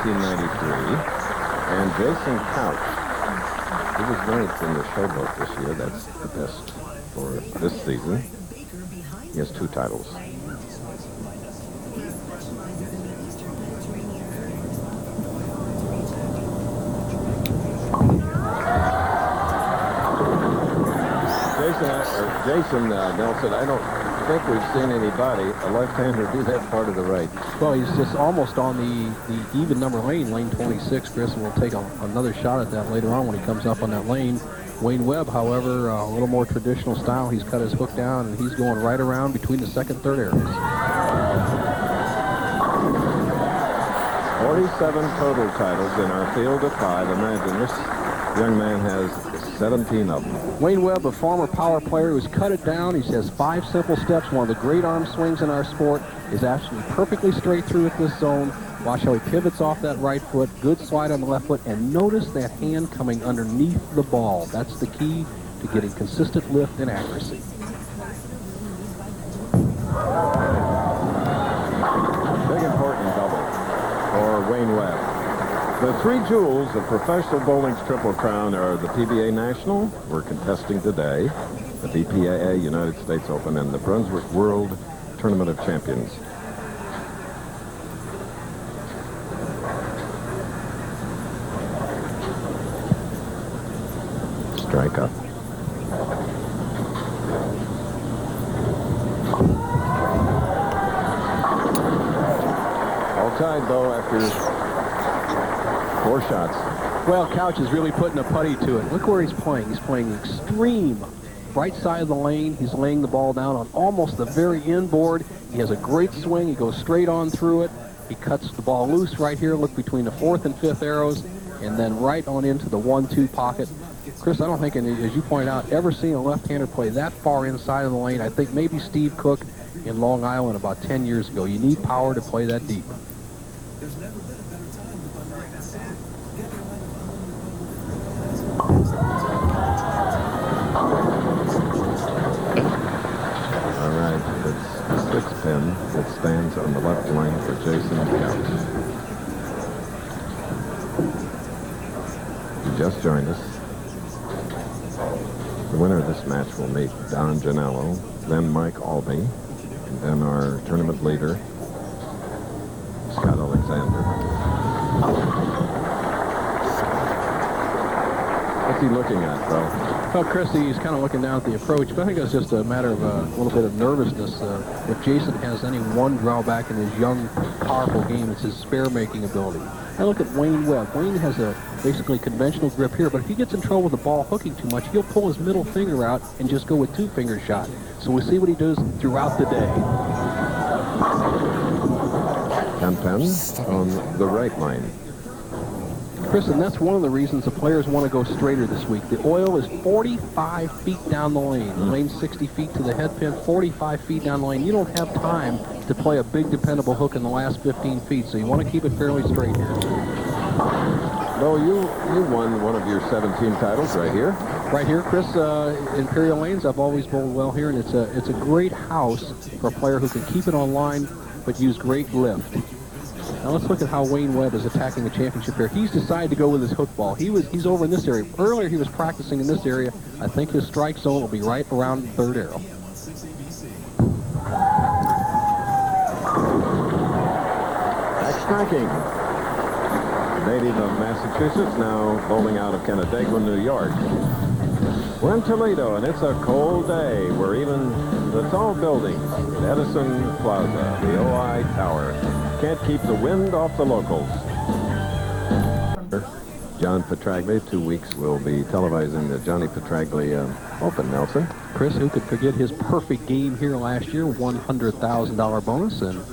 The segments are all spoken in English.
1993. And Jason Couch, he was ranked in the showboat this year. That's the best for this season. He has 2 titles. Jason Nelson, I don't think we've seen anybody, a left-hander, do that part of the right. Well, he's just almost on the even number lane 26, Chris, and we'll take another shot at that later on when he comes up on that lane. Wayne Webb, however, a little more traditional style. He's cut his hook down, and he's going right around between the second and third areas. 47 total titles in our field of 5. Imagine this young man has 17 of them. Wayne Webb, a former power player who's cut it down. He says 5 simple steps. One of the great arm swings in our sport is absolutely perfectly straight through at this zone. Watch how he pivots off that right foot. Good slide on the left foot. And notice that hand coming underneath the ball. That's the key to getting consistent lift and accuracy. Big important double for Wayne Webb. The 3 jewels of professional bowling's Triple Crown are the Pba National, we're contesting today, the BPAA United States Open, and the Brunswick World Tournament of Champions. Strike up. All tied, though, after 4 shots. Well, Couch is really putting a putty to it. Look where he's playing. He's playing extreme right side of the lane. He's laying the ball down on almost the very inboard. He has a great swing. He goes straight on through it. He cuts the ball loose right here. Look between the 4th and 5th arrows, and then right on into the 1-2 pocket. Chris, I don't think, as you point out, ever seen a left-hander play that far inside of the lane. I think maybe Steve Cook in Long Island about 10 years ago. You need power to play that deep. All right, it's the 6th pin that stands on the left lane for Jason Couch. He just joined us. The winner of this match will meet Don Janello, then Mike Albee, and then our tournament leader, Scott Alexander. What's he looking at, Bill? Well, Chris, he's kind of looking down at the approach, but I think it's just a matter of a little bit of nervousness. If Jason has any one drawback in his young, powerful game, it's his spare-making ability. I look at Wayne Webb. Wayne has a basically conventional grip here, but if he gets in trouble with the ball hooking too much, he'll pull his middle finger out and just go with 2-finger shot. So we'll see what he does throughout the day. 10 pins on the right lane. Chris, and that's one of the reasons the players want to go straighter this week. The oil is 45 feet down the lane. The lane's 60 feet to the head pin, 45 feet down the lane. You don't have time to play a big, dependable hook in the last 15 feet, so you want to keep it fairly straight here. No, you won one of your 17 titles right here. Right here, Chris, Imperial Lanes, I've always bowled well here, and it's a great house for a player who can keep it on line but use great lift. Now let's look at how Wayne Webb is attacking the championship here. He's decided to go with his hook ball. He's over in this area. Earlier he was practicing in this area. I think his strike zone will be right around the 3rd arrow. Back striking. Native of Massachusetts, now bowling out of Canandaigua, New York. We're in Toledo, and it's a cold day. We're even the tall buildings, Edison Plaza, the OI Tower, can't keep the wind off the locals. John Petraglia, 2 weeks, will be televising the Johnny Petraglia Open, Nelson. Chris, who could forget his perfect game here last year, $100,000 bonus, and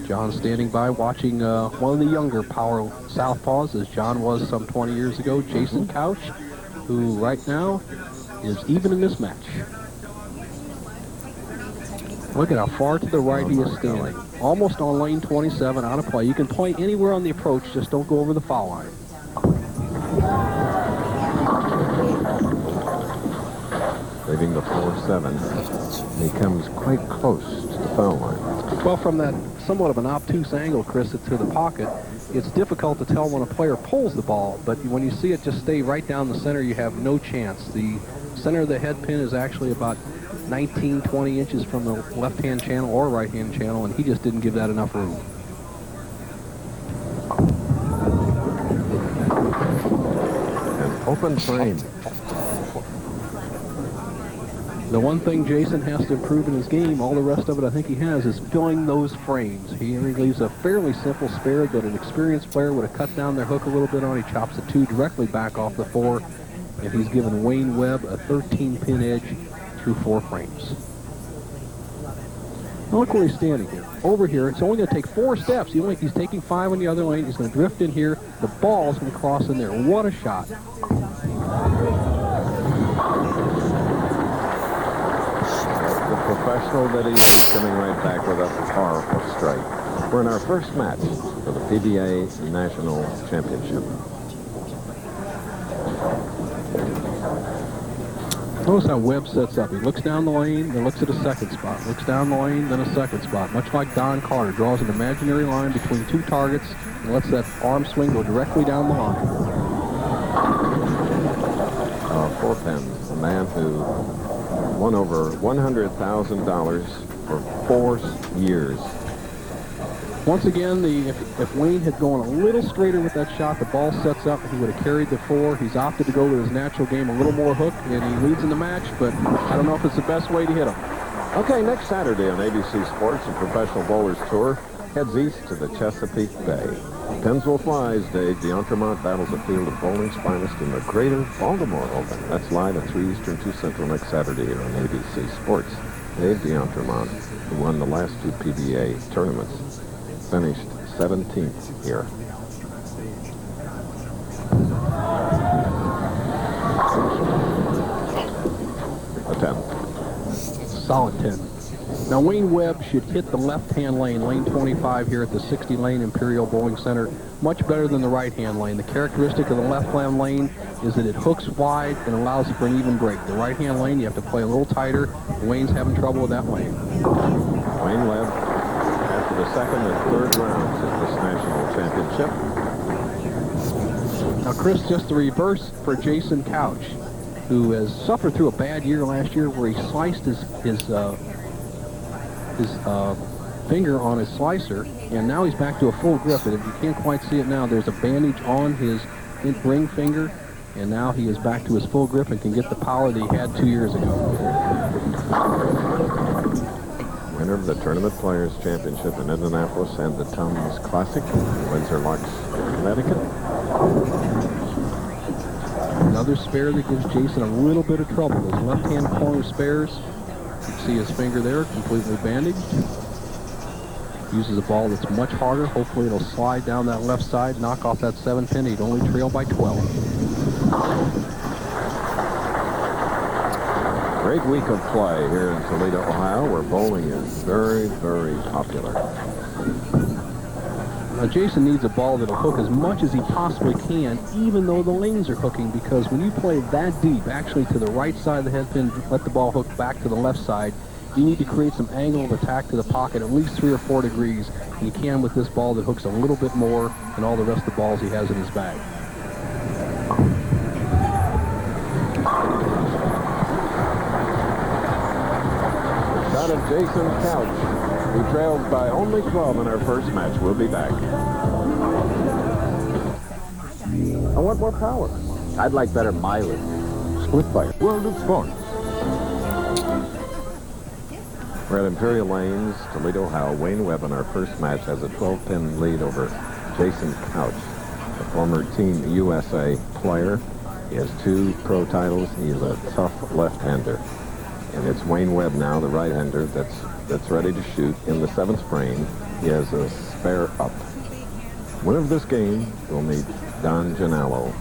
John standing by watching one of the younger power southpaws, as John was some 20 years ago, Jason Couch, who right now is even in this match. Look at how far to the right he is standing. Almost on lane 27, out of play. You can play anywhere on the approach, just don't go over the foul line. leaving the 4-7. He comes quite close to the foul line. Well, from that somewhat of an obtuse angle, Chris, to the pocket, it's difficult to tell when a player pulls the ball, but when you see it just stay right down the center, you have no chance. The center of the head pin is actually about 19, 20 inches from the left-hand channel or right-hand channel, and he just didn't give that enough room. An open frame. The one thing Jason has to improve in his game, all the rest of it I think he has, is filling those frames. He leaves a fairly simple spare that an experienced player would have cut down their hook a little bit on. He chops the 2 directly back off the 4, and he's given Wayne Webb a 13-pin edge through 4 frames. Now look where he's standing here. Over here, it's only going to take 4 steps. He's taking 5 on the other lane. He's going to drift in here. The ball's going to cross in there. What a shot. The professional that he is, coming right back with a powerful strike. We're in our first match for the Pba National Championship. Notice how Webb sets up. He looks down the lane, then looks at a second spot. Looks down the lane, then a second spot. Much like Don Carter, draws an imaginary line between 2 targets and lets that arm swing go directly down the line. 4-pin, a man who won over $100,000 for 4 years. Once again, if Wayne had gone a little straighter with that shot, the ball sets up, he would have carried the 4. He's opted to go with his natural game, a little more hook, and he leads in the match, but I don't know if it's the best way to hit him. Okay, next Saturday on ABC Sports, the Professional Bowlers Tour heads east to the Chesapeake Bay. Pins will fly as Dave D'Entremont battles a field of bowling's finest in the Greater Baltimore Open. That's live at 3 Eastern, 2 Central next Saturday here on ABC Sports. Dave D'Entremont, who won the last 2 PBA tournaments, finished 17th here. A 10. Solid 10. Now Wayne Webb should hit the left-hand lane, lane 25 here at the 60 lane Imperial Bowling Center, much better than the right-hand lane. The characteristic of the left-hand lane is that it hooks wide and allows for an even break. The right-hand lane, you have to play a little tighter. Wayne's having trouble with that lane. Wayne Webb, after the second and third rounds of this national championship. Now, Chris, just the reverse for Jason Couch, who has suffered through a bad year last year where he sliced his finger on his slicer, and now he's back to a full grip. And if you can't quite see it now, there's a bandage on his ring finger, and now he is back to his full grip and can get the power that he had 2 years ago. Winner of the Tournament Players Championship in Indianapolis and the Tums Classic in Windsor Locks, Connecticut. Another spare that gives Jason a little bit of trouble. Those left-hand corner spares. You can see his finger there, completely bandaged. Uses a ball that's much harder. Hopefully it'll slide down that left side, knock off that 7-pin. He'd only trail by 12. Great week of play here in Toledo, Ohio, where bowling is very, very popular. Now Jason needs a ball that'll hook as much as he possibly can, even though the lanes are hooking, because when you play that deep, actually to the right side of the head pin, let the ball hook back to the left side, you need to create some angle of attack to the pocket, at least 3 or 4 degrees, and you can with this ball that hooks a little bit more than all the rest of the balls he has in his bag. Shot of Jason Couch. We trailed by only 12 in our first match. We'll be back. I want more power. I'd like better mileage. Split fire. World of Sports. We're at Imperial Lanes, Toledo, Ohio. Wayne Webb in our first match has a 12-pin lead over Jason Couch, a former Team USA player. He has 2 pro titles. He is a tough left-hander. And it's Wayne Webb now, the right-hander, that's ready to shoot. In the 7th frame, he has a spare up. Winner of this game will meet Don Gianello.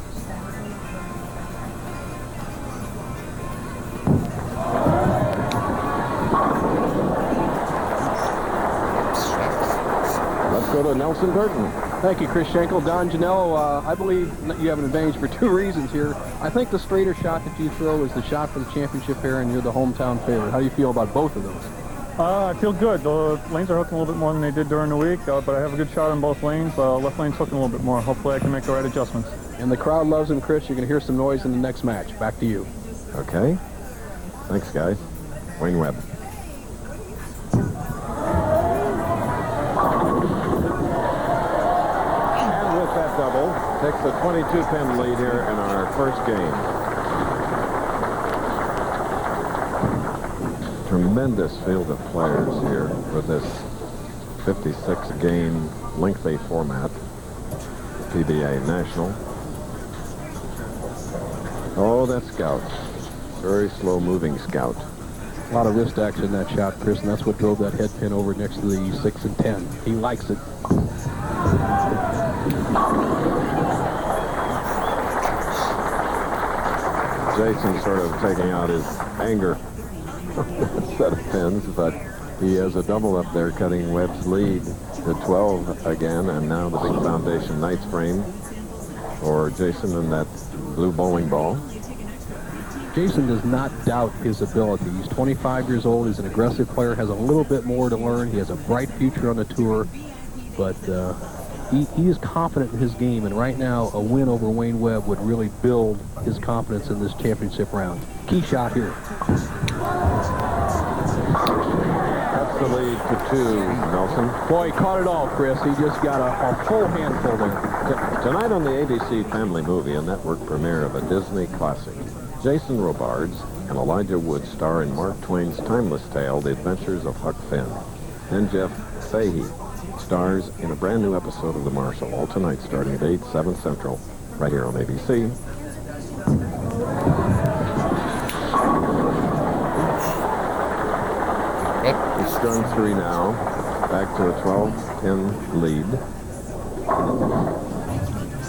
Let's go to Nelson Burton. Thank you, Chris Schenkel. Don Janello, I believe you have an advantage for 2 reasons here. I think the straighter shot that you throw is the shot for the championship here, and you're the hometown favorite. How do you feel about both of those? I feel good. The lanes are hooking a little bit more than they did during the week, but I have a good shot on both lanes. Left lane's hooking a little bit more. Hopefully I can make the right adjustments. And the crowd loves him, Chris. You're going to hear some noise in the next match. Back to you. Okay. Thanks, guys. Wayne Webb. And with that double, takes a 22-pin lead here in our first game. Tremendous field of players here with this 56-game lengthy format, Pba National. Oh, that scout. Very slow-moving scout. A lot of wrist action in that shot, Chris, and that's what drove that head pin over next to the 6 and 10. He likes it. Jason sort of taking out his anger set of pins, but he has a double up there, cutting Webb's lead to 12 again, and now the big foundation Knights frame for Jason and that blue bowling ball. Jason does not doubt his ability. He's 25 years old. He's an aggressive player, has a little bit more to learn. He has a bright future on the tour, but he is confident in his game, and right now a win over Wayne Webb would really build his confidence in this championship round. Key shot here. That's the lead to 2, Nelson. Boy, he caught it all, Chris. He just got a full handful there. Tonight on the ABC Family Movie, a network premiere of a Disney classic, Jason Robards and Elijah Wood star in Mark Twain's timeless tale, The Adventures of Huck Finn. Then Jeff Fahey stars in a brand new episode of The Marshal, all tonight starting at 8, 7 Central, right here on ABC. He's strung 3 now, back to a 12-pin lead.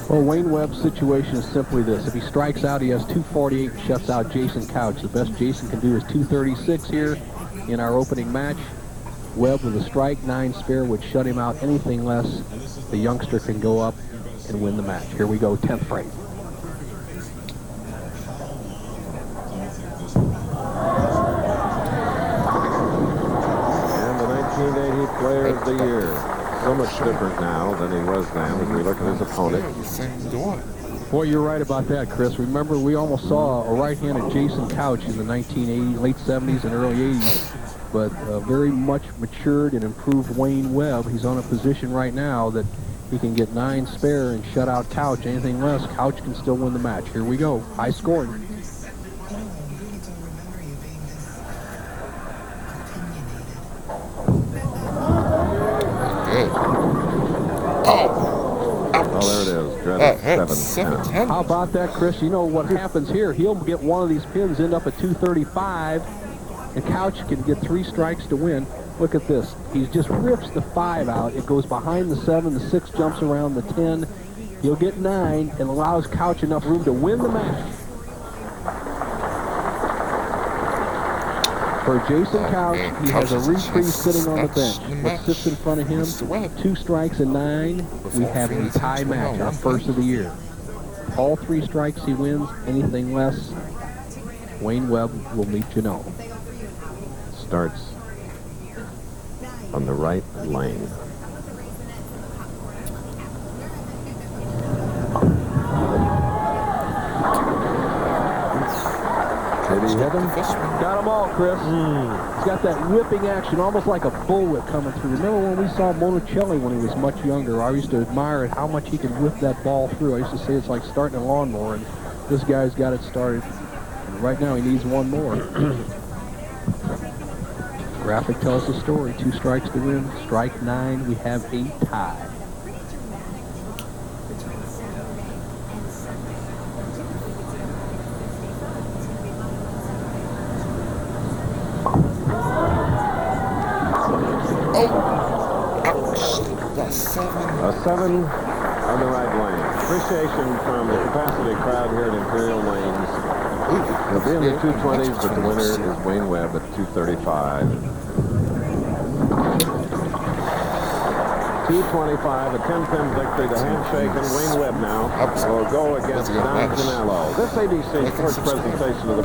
Well, Wayne Webb's situation is simply this. If he strikes out, he has 248 and shuts out Jason Couch. The best Jason can do is 236 here in our opening match. Webb with a strike, 9 spare would shut him out. Anything less, the youngster can go up and win the match. Here we go, 10th frame. And the 1980 Player of the Year. So much different now than he was then as we look at his opponent. Boy, you're right about that, Chris. Remember, we almost saw a right-handed Jason Couch in the 1980s, late 70s and early 80s. But very much matured and improved Wayne Webb. He's on a position right now that he can get 9 spare and shut out Couch. Anything less, Couch can still win the match. Here we go. High scoring. Oh, there it is. Dreaded 7. How about that, Chris? You know what happens here? He'll get one of these pins, end up at 235. And Couch can get 3 strikes to win. Look at this. He just rips the 5 out. It goes behind the 7. The 6 jumps around the 10. He'll get 9 and allows Couch enough room to win the match. For Jason Couch, he has a reprieve sitting on the bench. What sits in front of him? 2 strikes and 9. We have a tie match, our first of the year. All 3 strikes he wins. Anything less, Wayne Webb will meet Janelle. Starts on the right lane. Did he hit him? Got them all, Chris. He's got that whipping action, almost like a bullwhip coming through. Remember when we saw Monticelli when he was much younger? I used to admire how much he could whip that ball through. I used to say it's like starting a lawnmower, and this guy's got it started. And right now he needs one more. Graphic tells the story. 2 strikes to win. Strike 9. We have a tie. A 7 on the right lane. Appreciation from the capacity crowd here at Imperial Lanes. He'll be in the 220s, but the winner is Wayne Webb at 235. T25, a 10-pin victory. The handshake and Wayne Webb now will go against Don Zanello. This ABC Sports presentation of the